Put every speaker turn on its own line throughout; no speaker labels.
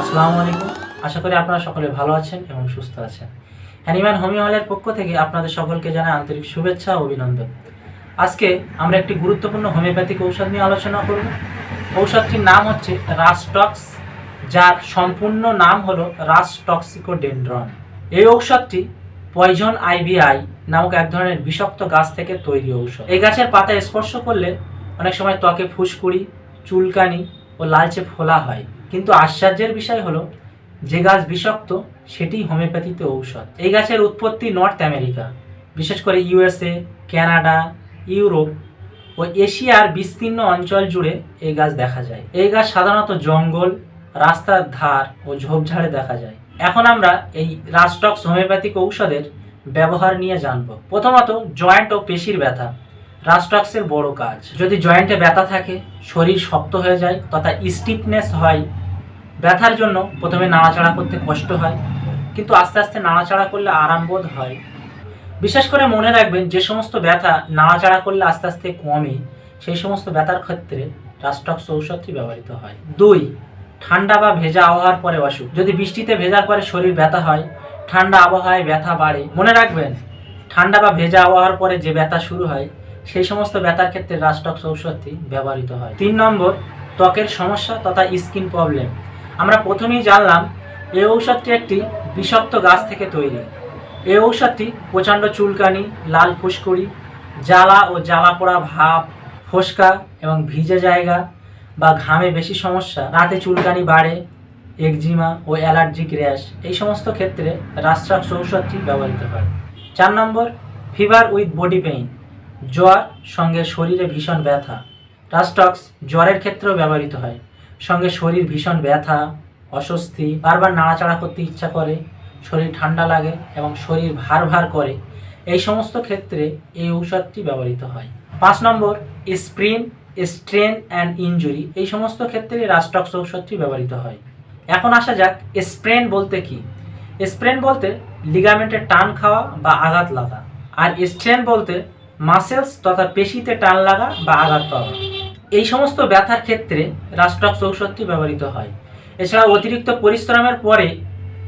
আসসালামু আলাইকুম। আশা করি আপনারা সকলে ভালো আছেন এবং সুস্থ আছেন। হ্যানিম্যান হোমিও হলের পক্ষ থেকে আপনাদের সকলকে জানাই আন্তরিক শুভেচ্ছা ও অভিনন্দন। আজকে আমরা একটি গুরুত্বপূর্ণ হোমিওপ্যাথিক ঔষধ নিয়ে আলোচনা করব। ঔষধটির নাম হচ্ছে রাস্টক্স, যার সম্পূর্ণ নাম হলো রাস্টক্সিকোডেনড্রন। এই ঔষধটি পয়জন আইভিআই নামক এক ধরনের বিষাক্ত গাছ থেকে তৈরি ঔষধ। এই গাছের পাতা স্পর্শ করলে অনেক সময় ত্বকে ফুসকুড়ি, চুলকানি ও লালচে ফোলা হয়। কিন্তু আশ্চর্যের বিষয় হলো যে গাছ বিষাক্ত সেটি হোমিওপ্যাথিতে ঔষধ। এই গাছের উৎপত্তি নর্থ আমেরিকা, বিশেষ করে ইউএসএ, কানাডা, ইউরোপ ও এশিয়ার বিস্তীর্ণ অঞ্চল জুড়ে এই গাছ দেখা যায়। এই গাছ সাধারণত জঙ্গল, রাস্তার ধার ও ঝোপঝাড়ে দেখা যায়। এখন আমরা এই রাস্টক্স হোমিওপ্যাথিক ঔষধের ব্যবহার নিয়ে জানব। প্রথমত, জয়েন্ট ও পেশির ব্যথা। রাস্টক্সের বড় কাজ, যদি জয়েন্টে ব্যথা থাকে, শরীর শক্ত হয়ে যায় তথা স্টিফনেস হয়, ব্যথার জন্য প্রথমে নাড়াচাড়া করতে কষ্ট হয়, কিন্তু আস্তে আস্তে নাড়াচাড়া করলে আরাম বোধ হয়। বিশেষ করে মনে রাখবেন, যে সমস্ত ব্যথা নাড়াচাড়া করলে আস্তে আস্তে কমে, সেই সমস্ত ব্যথার ক্ষেত্রে রাস্টক্স ঔষধটি ব্যবহৃত হয়। 2. ঠান্ডা বা ভেজা আবহাওয়ার পরে অসুখ। যদি বৃষ্টিতে ভেজার পরে শরীর ব্যথা হয়, ঠান্ডা আবহাওয়ায় ব্যথা বাড়ে, মনে রাখবেন ঠান্ডা বা ভেজা আবহাওয়ার পরে যে ব্যথা শুরু হয়, সেই সমস্ত ব্যথার ক্ষেত্রে রাস্টক্স ঔষধটি ব্যবহৃত হয়। 3 নম্বর, ত্বকের সমস্যা তথা স্কিন প্রবলেম। আমরা প্রথমেই জানলাম এই ঔষধটি একটি বিষাক্ত গাছ থেকে তৈরি। এই ঔষধটি প্রচণ্ড চুলকানি, লাল ফুসকুড়ি, জ্বালা ও জ্বালা পোড়া ভাব, ফোসকা এবং ভিজে জায়গা বা ঘামে বেশি সমস্যা, রাতে চুলকানি বাড়ে, একজিমা ও অ্যালার্জিক র্যাশ, এই সমস্ত ক্ষেত্রে রাস্টক্স ঔষধটি ব্যবহৃত হয়। 4 নম্বর, ফিভার উইথ বডি পেইন। জ্বর সঙ্গে শরীরে ভীষণ ব্যথা। রাস্টক্স জ্বরের ক্ষেত্রেও ব্যবহৃত হয়। সঙ্গে শরীর ভীষণ ব্যথা, অস্বস্তি, বারবার নাড়াচাড়া করতে ইচ্ছা করে, শরীর ঠান্ডা লাগে এবং শরীর ভার ভার করে, এই সমস্ত ক্ষেত্রে এই ঔষধটি ব্যবহৃত হয়। 5 নম্বর, স্প্রিন, স্ট্রেন অ্যান্ড ইনজুরি, এই সমস্ত ক্ষেত্রে রাস্টক্স ঔষধটি ব্যবহৃত হয়। এখন আসা যাক স্প্রেন বলতে কি। স্প্রেন বলতে লিগামেন্টে টান খাওয়া বা আঘাত লাগা, আর স্ট্রেন বলতে মাসেলস তথা পেশিতে টান লাগা বা আঘাত পাওয়া। এই সমস্ত ব্যথার ক্ষেত্রে রাস্টক্স ঔষধটি ব্যবহৃত হয়। এছাড়া অতিরিক্ত পরিশ্রমের পরে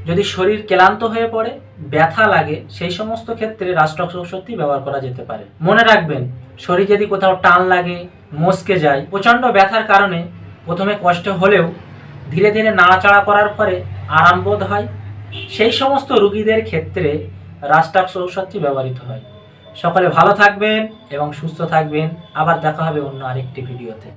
যদি শরীর ক্লান্ত হয়ে পড়ে, ব্যথা লাগে, সেই সমস্ত ক্ষেত্রে রাস্টক্স ঔষধটি ব্যবহার করা যেতে পারে। মনে রাখবেন, শরীর যদি কোথাও টান লাগে, মচকে যায়, প্রচণ্ড ব্যথার কারণে প্রথমে কষ্ট হলেও ধীরে ধীরে নাড়াচাড়া করার পরে আরাম বোধ হয়, সেই সমস্ত রোগীদের ক্ষেত্রে রাস্টক্স ঔষধটি ব্যবহৃত হয়। সকলে ভালো থাকবেন এবং সুস্থ থাকবেন। আবার দেখা হবে অন্য আরেকটি ভিডিওতে।